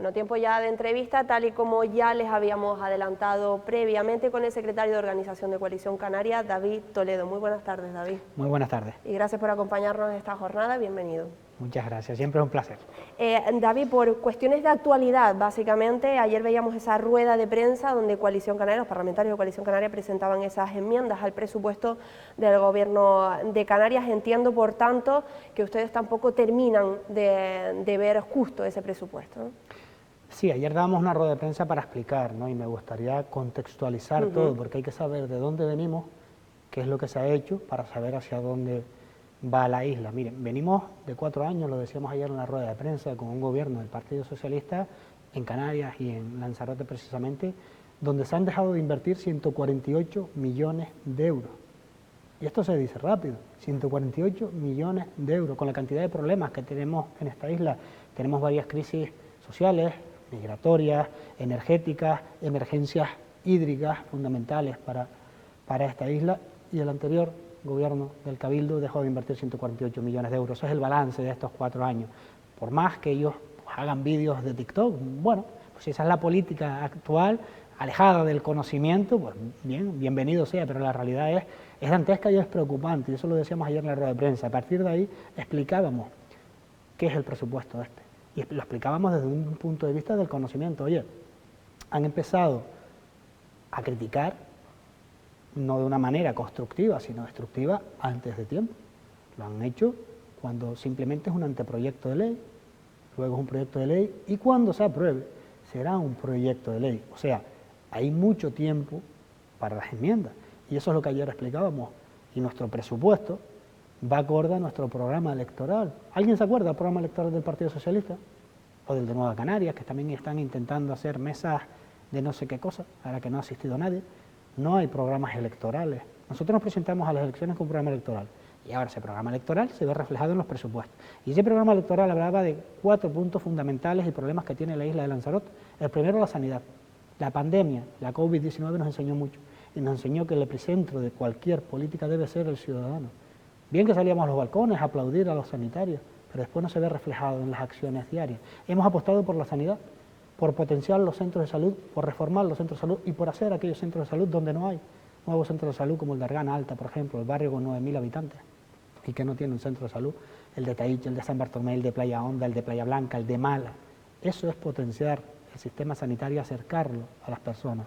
Bueno, tiempo ya de entrevista, tal y como ya les habíamos adelantado previamente con el secretario de Organización de Coalición Canaria, David Toledo. Muy buenas tardes, David. Muy buenas tardes. Y gracias por acompañarnos en esta jornada, bienvenido. Muchas gracias, siempre es un placer. David, por cuestiones de actualidad, básicamente, ayer veíamos esa rueda de prensa donde Coalición Canaria, los parlamentarios de Coalición Canaria presentaban esas enmiendas al presupuesto del Gobierno de Canarias. Entiendo, por tanto, que ustedes tampoco terminan de ver justo ese presupuesto, ¿no? Sí, ayer dábamos una rueda de prensa para explicar, ¿no? Y me gustaría contextualizar todo, porque hay que saber de dónde venimos, qué es lo que se ha hecho, para saber hacia dónde va la isla. Miren, venimos de 4 años, lo decíamos ayer en la rueda de prensa, con un gobierno del Partido Socialista en Canarias y en Lanzarote precisamente, donde se han dejado de invertir 148 millones de euros. Y esto se dice rápido, 148 millones de euros, con la cantidad de problemas que tenemos en esta isla. Tenemos varias crisis sociales, migratorias, energéticas, emergencias hídricas fundamentales para esta isla, y el anterior gobierno del Cabildo dejó de invertir 148 millones de euros. Eso es el balance de estos 4 años. Por más que ellos hagan vídeos de TikTok, bueno, pues esa es la política actual, alejada del conocimiento, pues bien, bienvenido sea, pero la realidad es dantesca y es preocupante, y eso lo decíamos ayer en la rueda de prensa. A partir de ahí explicábamos qué es el presupuesto este, y lo explicábamos desde un punto de vista del conocimiento. Oye, han empezado a criticar, no de una manera constructiva, sino destructiva, antes de tiempo. Lo han hecho cuando simplemente es un anteproyecto de ley, luego es un proyecto de ley, y cuando se apruebe será un proyecto de ley. O sea, hay mucho tiempo para las enmiendas, y eso es lo que ayer explicábamos, y nuestro presupuesto va acorde a nuestro programa electoral. ¿Alguien se acuerda del programa electoral del Partido Socialista? O del de Nueva Canarias, que también están intentando hacer mesas de no sé qué cosa, ahora que no ha asistido nadie. No hay programas electorales. Nosotros nos presentamos a las elecciones con un programa electoral, y ahora ese programa electoral se ve reflejado en los presupuestos. Y ese programa electoral hablaba de 4 puntos fundamentales y problemas que tiene la isla de Lanzarote. El primero, la sanidad. La pandemia, la COVID-19 nos enseñó mucho, y nos enseñó que el epicentro de cualquier política debe ser el ciudadano. Bien que salíamos a los balcones a aplaudir a los sanitarios, pero después no se ve reflejado en las acciones diarias. Hemos apostado por la sanidad, por potenciar los centros de salud, por reformar los centros de salud y por hacer aquellos centros de salud donde no hay nuevos centros de salud, como el de Argana Alta, por ejemplo, el barrio con 9.000 habitantes y que no tiene un centro de salud, el de Taich, el de San Bartolomé, el de Playa Honda, el de Playa Blanca, el de Mala. Eso es potenciar el sistema sanitario, acercarlo a las personas.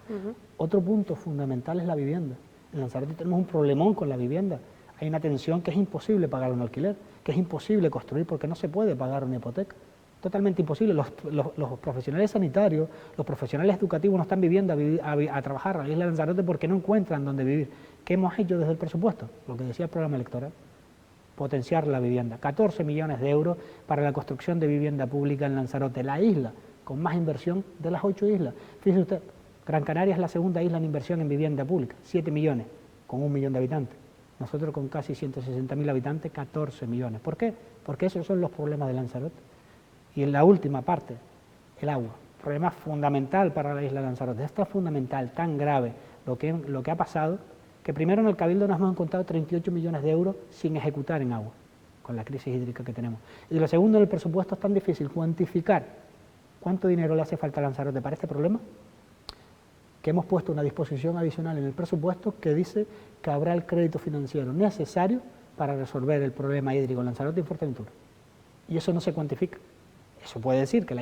Otro punto fundamental es la vivienda. En Lanzarote tenemos un problemón con la vivienda. Hay una tensión que es imposible pagar un alquiler, que es imposible construir porque no se puede pagar una hipoteca. Totalmente imposible. Los profesionales sanitarios, los profesionales educativos no están viviendo a trabajar a la isla de Lanzarote porque no encuentran dónde vivir. ¿Qué hemos hecho desde el presupuesto? Lo que decía el programa electoral, potenciar la vivienda. 14 millones de euros para la construcción de vivienda pública en Lanzarote, la isla con más inversión de las 8 islas. Fíjese usted, Gran Canaria es la segunda isla en inversión en vivienda pública, 7 millones, con 1 millón de habitantes. Nosotros con casi 160.000 habitantes, 14 millones. ¿Por qué? Porque esos son los problemas de Lanzarote. Y en la última parte, el agua, problema fundamental para la isla de Lanzarote. Esto es fundamental, tan grave lo que ha pasado, que primero en el Cabildo nos hemos encontrado 38 millones de euros sin ejecutar en agua, con la crisis hídrica que tenemos. Y lo segundo, en el presupuesto es tan difícil cuantificar cuánto dinero le hace falta a Lanzarote para este problema, que hemos puesto una disposición adicional en el presupuesto que dice que habrá el crédito financiero necesario para resolver el problema hídrico en Lanzarote y en Fuerteventura. Y eso no se cuantifica. Eso puede decir que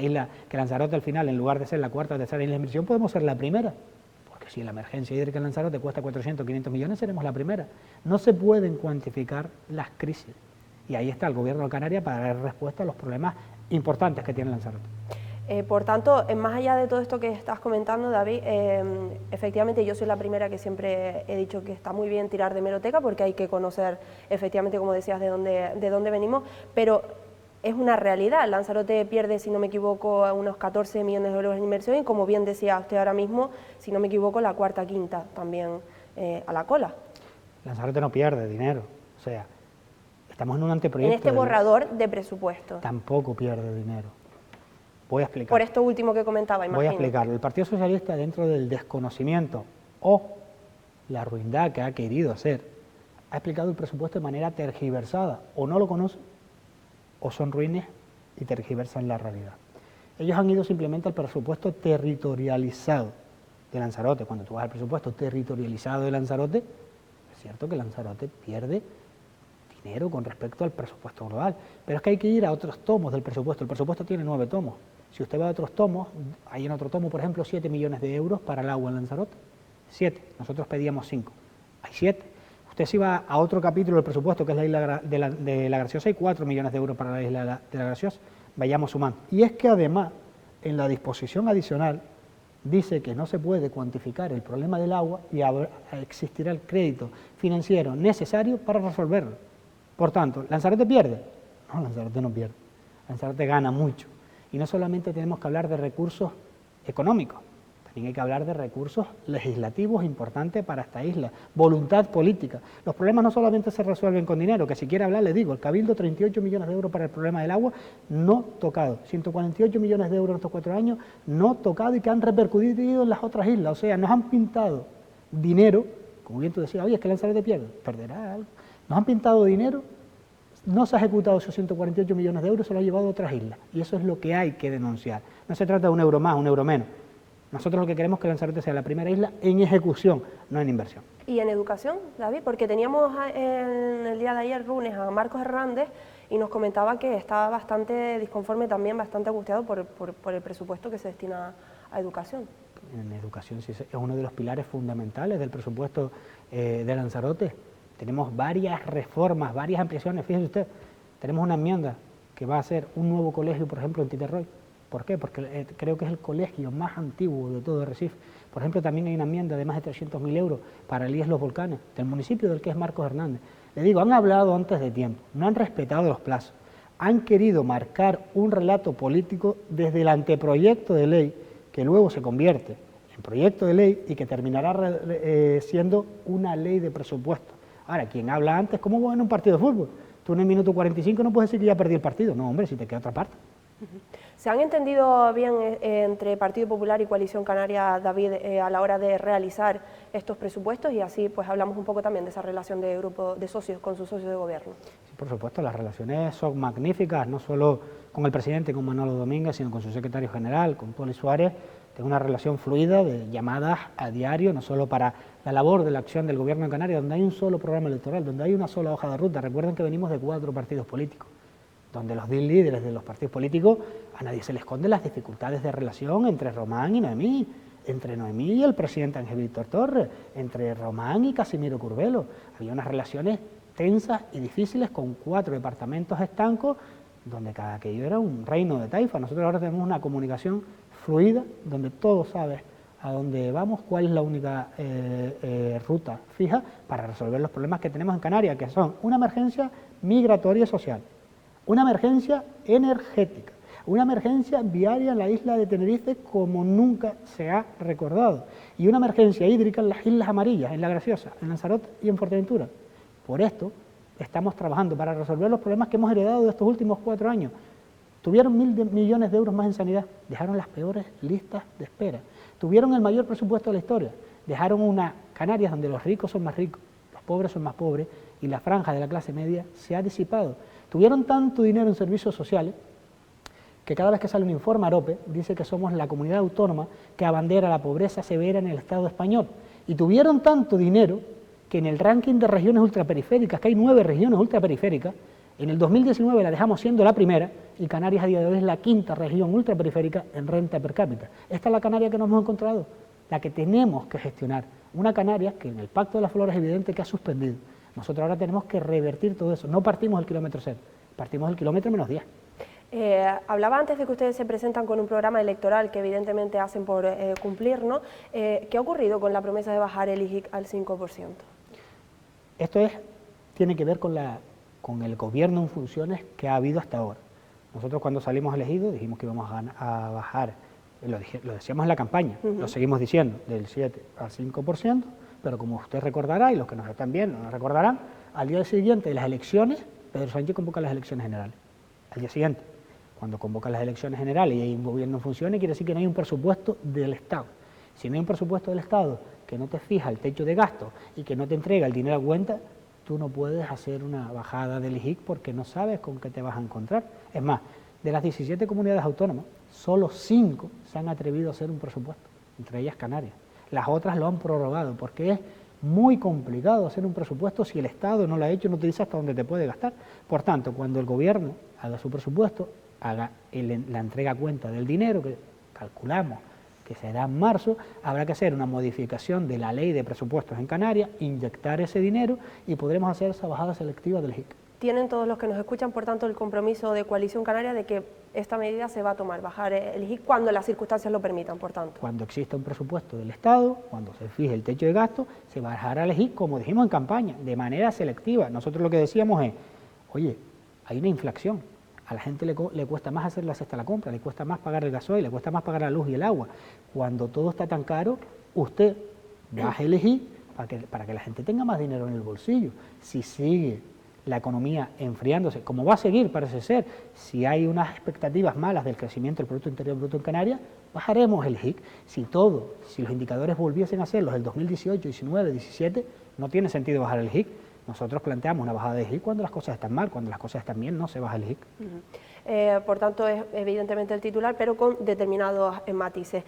que Lanzarote al final, en lugar de ser la cuarta o tercera isla de inversión, podemos ser la primera. Porque si la emergencia hídrica en Lanzarote cuesta 400 o 500 millones, seremos la primera. No se pueden cuantificar las crisis. Y ahí está el gobierno de Canarias para dar respuesta a los problemas importantes que tiene Lanzarote. Por tanto, más allá de todo esto que estás comentando, David, efectivamente yo soy la primera que siempre he dicho que está muy bien tirar de hemeroteca porque hay que conocer, efectivamente, como decías, de dónde venimos, pero es una realidad. Lanzarote pierde, si no me equivoco, unos 14 millones de euros en inversión y, como bien decía usted ahora mismo, si no me equivoco, la cuarta, quinta también a la cola. Lanzarote no pierde dinero, o sea, estamos en un anteproyecto. En este borrador de presupuesto. Tampoco pierde dinero. Voy a explicar. Por esto último que comentaba, imagino. Voy a explicarlo. El Partido Socialista, dentro del desconocimiento o la ruindad que ha querido hacer, ha explicado el presupuesto de manera tergiversada. O no lo conoce, o son ruines y tergiversan la realidad. Ellos han ido simplemente al presupuesto territorializado de Lanzarote. Cuando tú vas al presupuesto territorializado de Lanzarote, es cierto que Lanzarote pierde dinero con respecto al presupuesto global, pero es que hay que ir a otros tomos del presupuesto. El presupuesto tiene 9 tomos. Si usted va a otros tomos, hay en otro tomo, por ejemplo, 7 millones de euros para el agua en Lanzarote. 7, nosotros pedíamos 5. Hay 7. Usted si va a otro capítulo del presupuesto, que es la isla de la Graciosa, hay 4 millones de euros para la isla de la Graciosa. Vayamos sumando. Y es que además, en la disposición adicional, dice que no se puede cuantificar el problema del agua y existirá el crédito financiero necesario para resolverlo. Por tanto, ¿Lanzarote pierde? No, Lanzarote no pierde. Lanzarote gana mucho. Y no solamente tenemos que hablar de recursos económicos, también hay que hablar de recursos legislativos importantes para esta isla, voluntad política. Los problemas no solamente se resuelven con dinero, que si quiere hablar, le digo, el Cabildo 38 millones de euros para el problema del agua, no tocado. 148 millones de euros en estos 4 años, no tocado y que han repercutido en las otras islas. O sea, nos han pintado dinero, como bien tú decías, oye, es que Lanzarote pierde, perderá algo. Nos han pintado dinero, no se ha ejecutado esos 148 millones de euros, se lo ha llevado a otras islas. Y eso es lo que hay que denunciar. No se trata de un euro más, un euro menos. Nosotros lo que queremos es que Lanzarote sea la primera isla en ejecución, no en inversión. ¿Y en educación, David? Porque teníamos en el día de ayer, lunes, a Marcos Hernández y nos comentaba que estaba bastante disconforme también, bastante angustiado por el presupuesto que se destina a educación. En educación sí, es uno de los pilares fundamentales del presupuesto de Lanzarote. Tenemos varias reformas, varias ampliaciones. Fíjese usted, tenemos una enmienda que va a ser un nuevo colegio, por ejemplo, en Titerroy. ¿Por qué? Porque creo que es el colegio más antiguo de todo Recife. Por ejemplo, también hay una enmienda de más de 300.000 euros para el IES Los Volcanes, del municipio del que es Marcos Hernández. Le digo, han hablado antes de tiempo, no han respetado los plazos, han querido marcar un relato político desde el anteproyecto de ley, que luego se convierte en proyecto de ley y que terminará siendo una ley de presupuesto. Ahora, quien habla antes, ¿cómo va en un partido de fútbol? Tú en el minuto 45 no puedes decir que ya perdí el partido. No, hombre, si te queda otra parte. ¿Se han entendido bien entre Partido Popular y Coalición Canaria, David, a la hora de realizar estos presupuestos? Y así pues hablamos un poco también de esa relación de grupo de socios con sus socios de gobierno. Sí, por supuesto, las relaciones son magníficas, no solo con el presidente, con Manolo Domínguez, sino con su secretario general, con Poli Suárez. Tengo una relación fluida de llamadas a diario, no solo para la labor de la acción del gobierno de Canarias, donde hay un solo programa electoral, donde hay una sola hoja de ruta. Recuerden que venimos de 4 partidos políticos, donde los líderes de los partidos políticos, a nadie se le esconde las dificultades de relación entre Román y Noemí, entre Noemí y el presidente Ángel Víctor Torres, entre Román y Casimiro Curbelo. Había unas relaciones tensas y difíciles con 4 departamentos estancos, donde cada aquello era un reino de taifa. Nosotros ahora tenemos una comunicación fluida, donde todos saben a dónde vamos, cuál es la única ruta fija para resolver los problemas que tenemos en Canarias, que son una emergencia migratoria y social, una emergencia energética, una emergencia viaria en la isla de Tenerife como nunca se ha recordado, y una emergencia hídrica en las Islas Amarillas, en La Graciosa, en Lanzarote y en Fuerteventura. Por esto estamos trabajando para resolver los problemas que hemos heredado de estos últimos 4 años. Tuvieron 1.000 millones de euros más en sanidad, dejaron las peores listas de espera. Tuvieron el mayor presupuesto de la historia, dejaron una Canarias donde los ricos son más ricos, los pobres son más pobres y la franja de la clase media se ha disipado. Tuvieron tanto dinero en servicios sociales que cada vez que sale un informe AROPE dice que somos la comunidad autónoma que abandera la pobreza severa en el Estado español. Y tuvieron tanto dinero que en el ranking de regiones ultraperiféricas, que hay 9 regiones ultraperiféricas, en el 2019 la dejamos siendo la primera y Canarias a día de hoy es la 5ª región ultraperiférica en renta per cápita. Esta es la Canarias que nos hemos encontrado, la que tenemos que gestionar. Una Canarias que en el Pacto de las Flores es evidente que ha suspendido. Nosotros ahora tenemos que revertir todo eso. No partimos del kilómetro 0, partimos del kilómetro -10. Hablaba antes de que ustedes se presentan con un programa electoral que evidentemente hacen por cumplir, ¿no? ¿Qué ha ocurrido con la promesa de bajar el IGIC al 5%? Esto tiene que ver con el gobierno en funciones que ha habido hasta ahora. Nosotros cuando salimos elegidos dijimos que íbamos a bajar, lo decíamos en la campaña, lo seguimos diciendo, del 7 al 5%, pero como usted recordará, y los que nos están viendo nos recordarán, al día siguiente de las elecciones, Pedro Sánchez convoca las elecciones generales. Al día siguiente, cuando convoca las elecciones generales y hay un gobierno en funciones, quiere decir que no hay un presupuesto del Estado. Si no hay un presupuesto del Estado que no te fija el techo de gasto y que no te entrega el dinero a cuenta, tú no puedes hacer una bajada del IGIC porque no sabes con qué te vas a encontrar. Es más, De las 17 comunidades autónomas, solo 5 se han atrevido a hacer un presupuesto, entre ellas Canarias. Las otras lo han prorrogado, porque es muy complicado hacer un presupuesto si el Estado no lo ha hecho y no utiliza hasta donde te puede gastar. Por tanto, cuando el Gobierno haga su presupuesto, haga la entrega a cuenta del dinero, que calculamos que será en marzo, habrá que hacer una modificación de la ley de presupuestos en Canarias, inyectar ese dinero y podremos hacer esa bajada selectiva del HIC. Tienen todos los que nos escuchan, por tanto, el compromiso de Coalición Canaria de que esta medida se va a tomar, bajar el HIC cuando las circunstancias lo permitan, por tanto. Cuando exista un presupuesto del Estado, cuando se fije el techo de gasto, se bajará el HIC, como dijimos en campaña, de manera selectiva. Nosotros lo que decíamos es, oye, hay una inflación, a la gente le cuesta más hacer la cesta de la compra, le cuesta más pagar el gasoil, le cuesta más pagar la luz y el agua. Cuando todo está tan caro, usted baje el HIC para que la gente tenga más dinero en el bolsillo. Si sigue la economía enfriándose, como va a seguir, parece ser, si hay unas expectativas malas del crecimiento del Producto Interior Bruto en Canarias, bajaremos el HIC. Si los indicadores volviesen a ser los del 2018, 19, 17, no tiene sentido bajar el HIC. Nosotros planteamos una bajada de HIC cuando las cosas están mal, cuando las cosas están bien no se baja el HIC. Por tanto, es evidentemente el titular, pero con determinados matices.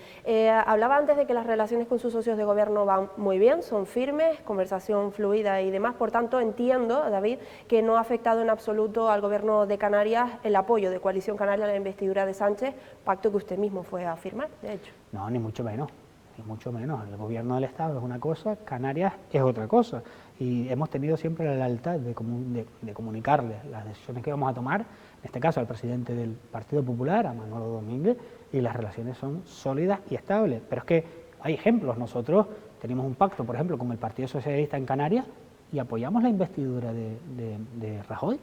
Hablaba antes de que las relaciones con sus socios de gobierno van muy bien, son firmes, conversación fluida y demás. Por tanto, entiendo, David, que no ha afectado en absoluto al gobierno de Canarias el apoyo de Coalición Canaria a la investidura de Sánchez, pacto que usted mismo fue a firmar, de hecho. No, ni mucho menos. Ni mucho menos. El gobierno del Estado es una cosa, Canarias es otra cosa. Y hemos tenido siempre la lealtad de comunicarle las decisiones que vamos a tomar, en este caso al presidente del Partido Popular, a Manolo Domínguez, y las relaciones son sólidas y estables. Pero es que hay ejemplos. Nosotros tenemos un pacto, por ejemplo, con el Partido Socialista en Canarias y apoyamos la investidura de Rajoy,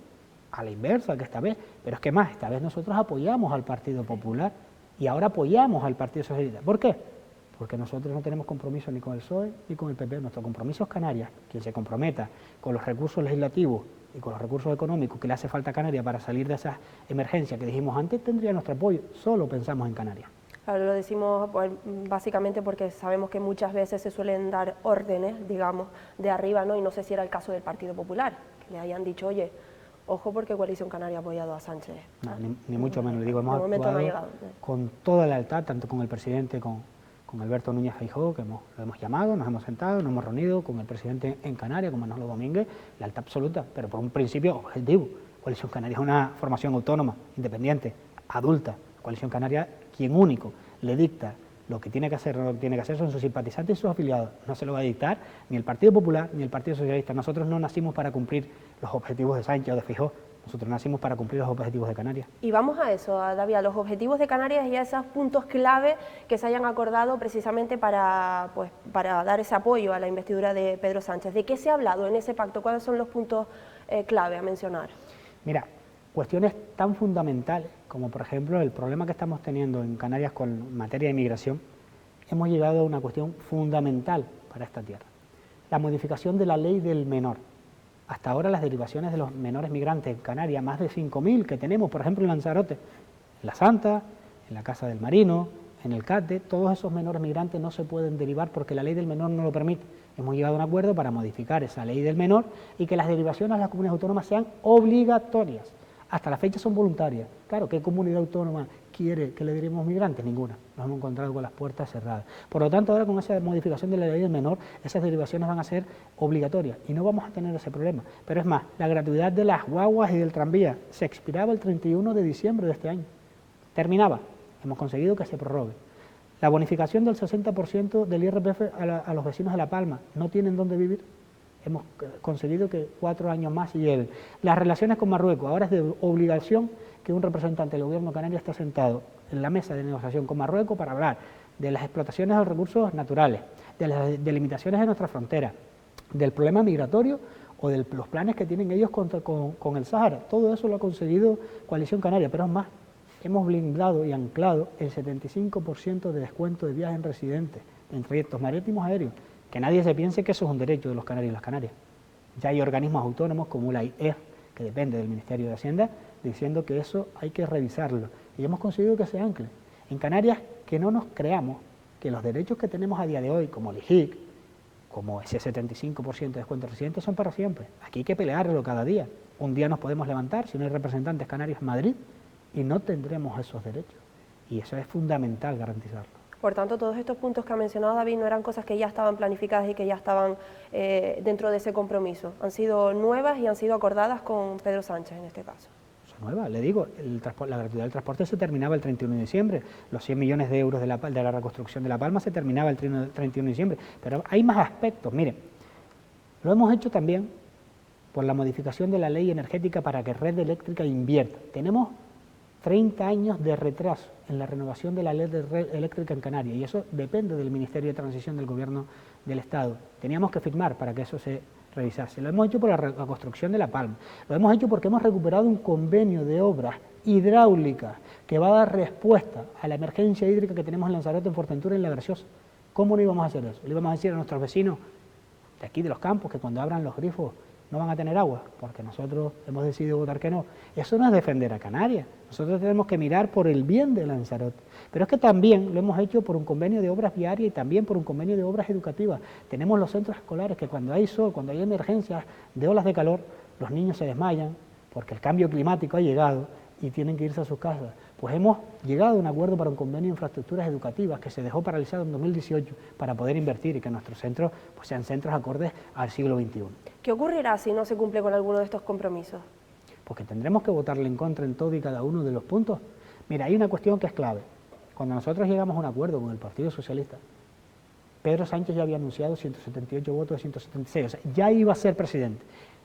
a la inversa que esta vez. Pero es que más, esta vez nosotros apoyamos al Partido Popular y ahora apoyamos al Partido Socialista. ¿Por qué? Porque nosotros no tenemos compromiso ni con el PSOE ni con el PP. Nuestro compromiso es Canarias. Quien se comprometa con los recursos legislativos y con los recursos económicos que le hace falta a Canarias para salir de esas emergencias que dijimos antes, tendría nuestro apoyo. Solo pensamos en Canarias. Claro, lo decimos pues, básicamente porque sabemos que muchas veces se suelen dar órdenes, digamos, de arriba, ¿no? Y no sé si era el caso del Partido Popular, que le hayan dicho, oye, ojo porque Coalición Canaria ha apoyado a Sánchez. No, ni mucho menos, le digo, hemos actuado con toda lealtad, tanto con el presidente, con Alberto Núñez Feijóo, que lo hemos llamado, nos hemos sentado, nos hemos reunido con el presidente en Canarias, con Manolo Domínguez, lealtad absoluta, pero por un principio objetivo. Coalición Canaria es una formación autónoma, independiente, adulta. Coalición Canaria, quien único le dicta lo que tiene que hacer, no lo que tiene que hacer, son sus simpatizantes y sus afiliados. No se lo va a dictar ni el Partido Popular ni el Partido Socialista. Nosotros no nacimos para cumplir los objetivos de Sánchez o de Feijóo. Nosotros nacimos para cumplir los objetivos de Canarias. Y vamos a eso, David, a los objetivos de Canarias y a esos puntos clave que se hayan acordado precisamente para dar ese apoyo a la investidura de Pedro Sánchez. ¿De qué se ha hablado en ese pacto? ¿Cuáles son los puntos clave a mencionar? Mira, cuestiones tan fundamentales como, por ejemplo, el problema que estamos teniendo en Canarias con materia de inmigración, hemos llegado a una cuestión fundamental para esta tierra. La modificación de la ley del menor. Hasta ahora las derivaciones de los menores migrantes en Canarias, más de 5.000 que tenemos, por ejemplo en Lanzarote, en La Santa, en la Casa del Marino, en el CATE, todos esos menores migrantes no se pueden derivar porque la ley del menor no lo permite. Hemos llegado a un acuerdo para modificar esa ley del menor y que las derivaciones a las comunidades autónomas sean obligatorias. Hasta la fecha son voluntarias. Claro, ¿qué comunidad autónoma quiere que le derivemos migrantes? Ninguna. Nos hemos encontrado con las puertas cerradas. Por lo tanto, ahora con esa modificación de la ley del menor, esas derivaciones van a ser obligatorias y no vamos a tener ese problema. Pero es más, la gratuidad de las guaguas y del tranvía se expiraba el 31 de diciembre de este año. Terminaba. Hemos conseguido que se prorrogue. La bonificación del 60% del IRPF a los vecinos de La Palma. No tienen dónde vivir. Hemos conseguido que 4 años más se lleven. Las relaciones con Marruecos, ahora es de obligación que un representante del gobierno canario esté sentado en la mesa de negociación con Marruecos para hablar de las explotaciones de los recursos naturales, de las delimitaciones de nuestras fronteras, del problema migratorio o de los planes que tienen ellos con el Sáhara. Todo eso lo ha conseguido Coalición Canaria, pero es más, hemos blindado y anclado el 75% de descuento de viajes en residentes en trayectos marítimos aéreos. Que nadie se piense que eso es un derecho de los canarios y las canarias. Ya hay organismos autónomos como la IEF, que depende del Ministerio de Hacienda, diciendo que eso hay que revisarlo. Y hemos conseguido que se ancle. En Canarias, que no nos creamos que los derechos que tenemos a día de hoy, como el IJIC, como ese 75% de descuento de residentes, son para siempre. Aquí hay que pelearlo cada día. Un día nos podemos levantar, si no hay representantes canarios en Madrid, y no tendremos esos derechos. Y eso es fundamental garantizarlo. Por tanto, todos estos puntos que ha mencionado David no eran cosas que ya estaban planificadas y que ya estaban dentro de ese compromiso. Han sido nuevas y han sido acordadas con Pedro Sánchez en este caso. Son nuevas, le digo, la gratuidad del transporte se terminaba el 31 de diciembre, los 100 millones de euros de la reconstrucción de La Palma se terminaba el 31 de diciembre, pero hay más aspectos. Miren, lo hemos hecho también por la modificación de la ley energética para que Red Eléctrica invierta. Tenemos 30 años de retraso en la renovación de la ley de red eléctrica en Canarias, y eso depende del Ministerio de Transición del Gobierno del Estado. Teníamos que firmar para que eso se revisase. Lo hemos hecho por la reconstrucción de La Palma, lo hemos hecho porque hemos recuperado un convenio de obras hidráulicas que va a dar respuesta a la emergencia hídrica que tenemos en Lanzarote, en Fuerteventura y en La Graciosa. ¿Cómo no íbamos a hacer eso? Le íbamos a decir a nuestros vecinos de aquí de los campos que cuando abran los grifos no van a tener agua, porque nosotros hemos decidido votar que no. Eso no es defender a Canarias, nosotros tenemos que mirar por el bien de Lanzarote. Pero es que también lo hemos hecho por un convenio de obras viarias y también por un convenio de obras educativas. Tenemos los centros escolares que cuando hay sol, cuando hay emergencias de olas de calor, los niños se desmayan porque el cambio climático ha llegado y tienen que irse a sus casas. Pues hemos llegado a un acuerdo para un convenio de infraestructuras educativas que se dejó paralizado en 2018 para poder invertir y que nuestros centros pues, sean centros acordes al siglo XXI. ¿Qué ocurrirá si no se cumple con alguno de estos compromisos? Porque tendremos que votarle en contra en todo y cada uno de los puntos. Mira, hay una cuestión que es clave. Cuando nosotros llegamos a un acuerdo con el Partido Socialista, Pedro Sánchez ya había anunciado 178 votos de 176, o sea, ya iba a ser presidente.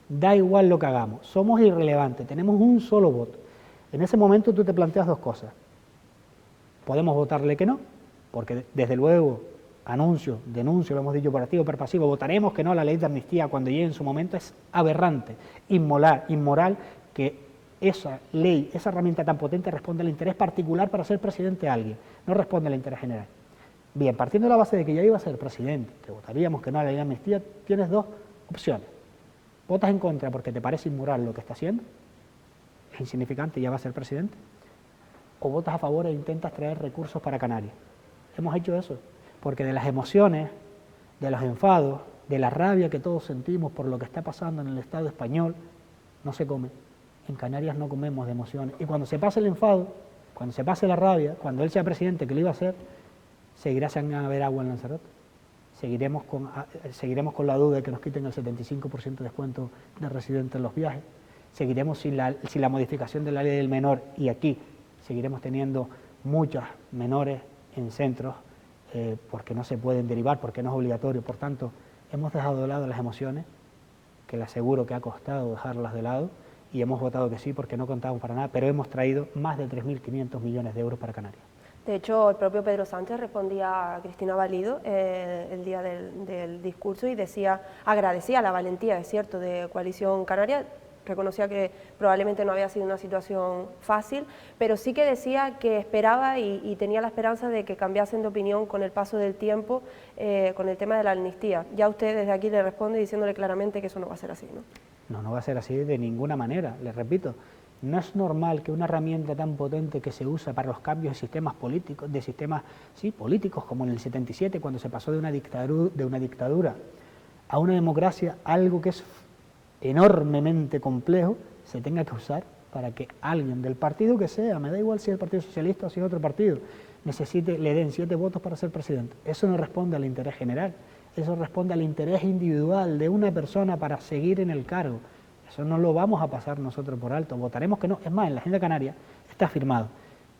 Da igual lo que hagamos, somos irrelevantes, tenemos un solo voto. En ese momento tú te planteas dos cosas. Podemos votarle que no, porque desde luego, denuncio, lo hemos dicho por activo o por pasivo, votaremos que no a la ley de amnistía cuando llegue en su momento. Es aberrante, inmoral que esa ley, esa herramienta tan potente responde al interés particular para ser presidente de alguien, no responde al interés general. Bien, partiendo de la base de que ya iba a ser presidente, que votaríamos que no a la ley de amnistía, tienes dos opciones. Votas en contra porque te parece inmoral lo que está haciendo, es insignificante y ya va a ser presidente, o votas a favor e intentas traer recursos para Canarias. Hemos hecho eso, porque de las emociones, de los enfados, de la rabia que todos sentimos por lo que está pasando en el Estado español, no se come. En Canarias no comemos de emociones. Y cuando se pase el enfado, cuando se pase la rabia, cuando él sea presidente, que lo iba a hacer, seguirá sin haber agua en Lanzarote. Seguiremos con la duda de que nos quiten el 75% de descuento de residentes en los viajes. Seguiremos sin la modificación de la ley del menor, y aquí seguiremos teniendo muchas menores en centros porque no se pueden derivar, porque no es obligatorio. Por tanto, hemos dejado de lado las emociones, que le aseguro que ha costado dejarlas de lado, y hemos votado que sí porque no contábamos para nada, pero hemos traído más de 3.500 millones de euros para Canarias. De hecho, el propio Pedro Sánchez respondía a Cristina Valido el día del discurso y agradecía la valentía, es cierto, de Coalición Canaria. Reconocía que probablemente no había sido una situación fácil, pero sí que decía que esperaba y tenía la esperanza de que cambiasen de opinión con el paso del tiempo con el tema de la amnistía. Ya usted desde aquí le responde diciéndole claramente que eso no va a ser así, ¿no? No va a ser así de ninguna manera. Les repito, no es normal que una herramienta tan potente que se usa para los cambios de sistemas políticos, políticos, como en el 77, cuando se pasó de una dictadura a una democracia, algo que es enormemente complejo, se tenga que usar para que alguien del partido que sea, me da igual si es el Partido Socialista o si es otro partido, le den 7 votos para ser presidente. Eso no responde al interés general, eso responde al interés individual de una persona para seguir en el cargo. Eso no lo vamos a pasar nosotros por alto, votaremos que no. Es más, en la Agenda Canaria está firmado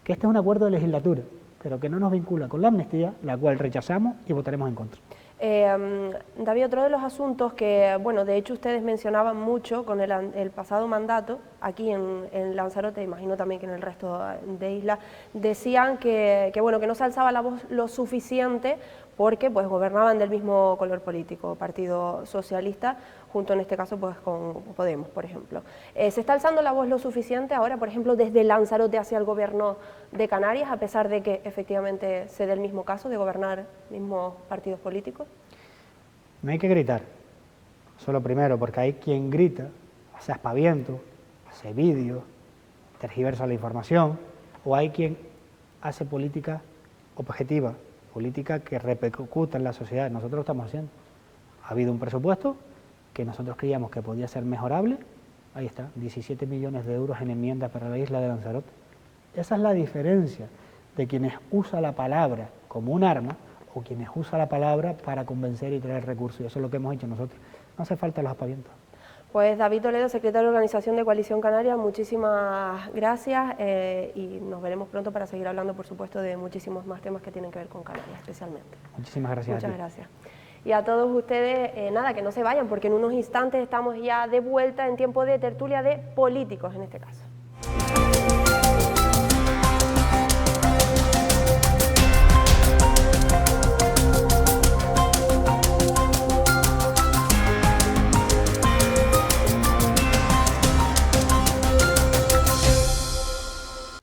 que este es un acuerdo de legislatura, pero que no nos vincula con la amnistía, la cual rechazamos y votaremos en contra. David, otro de los asuntos que, bueno, de hecho ustedes mencionaban mucho con el pasado mandato, aquí en Lanzarote, imagino también que en el resto de islas, decían que no se alzaba la voz lo suficiente porque pues gobernaban del mismo color político, Partido Socialista, junto en este caso pues con Podemos, por ejemplo. ¿Se está alzando la voz lo suficiente ahora, por ejemplo, desde Lanzarote hacia el gobierno de Canarias, a pesar de que efectivamente se dé el mismo caso de gobernar mismos partidos políticos? No hay que gritar, eso es lo primero, porque hay quien grita, hace aspaviento, hace vídeos, tergiversa la información, o hay quien hace política objetiva, política que repercuta en la sociedad. Nosotros lo estamos haciendo. Ha habido un presupuesto que nosotros creíamos que podía ser mejorable, ahí está, 17 millones de euros en enmiendas para la isla de Lanzarote. Esa es la diferencia de quienes usan la palabra como un arma o quienes usan la palabra para convencer y traer recursos. Y eso es lo que hemos hecho nosotros. No hace falta los aspavientos. Pues David Toledo, secretario de Organización de Coalición Canaria, muchísimas gracias y nos veremos pronto para seguir hablando, por supuesto, de muchísimos más temas que tienen que ver con Canarias, especialmente. Muchísimas gracias. Muchas gracias. Y a todos ustedes, nada, que no se vayan, porque en unos instantes estamos ya de vuelta en tiempo de tertulia de políticos, en este caso.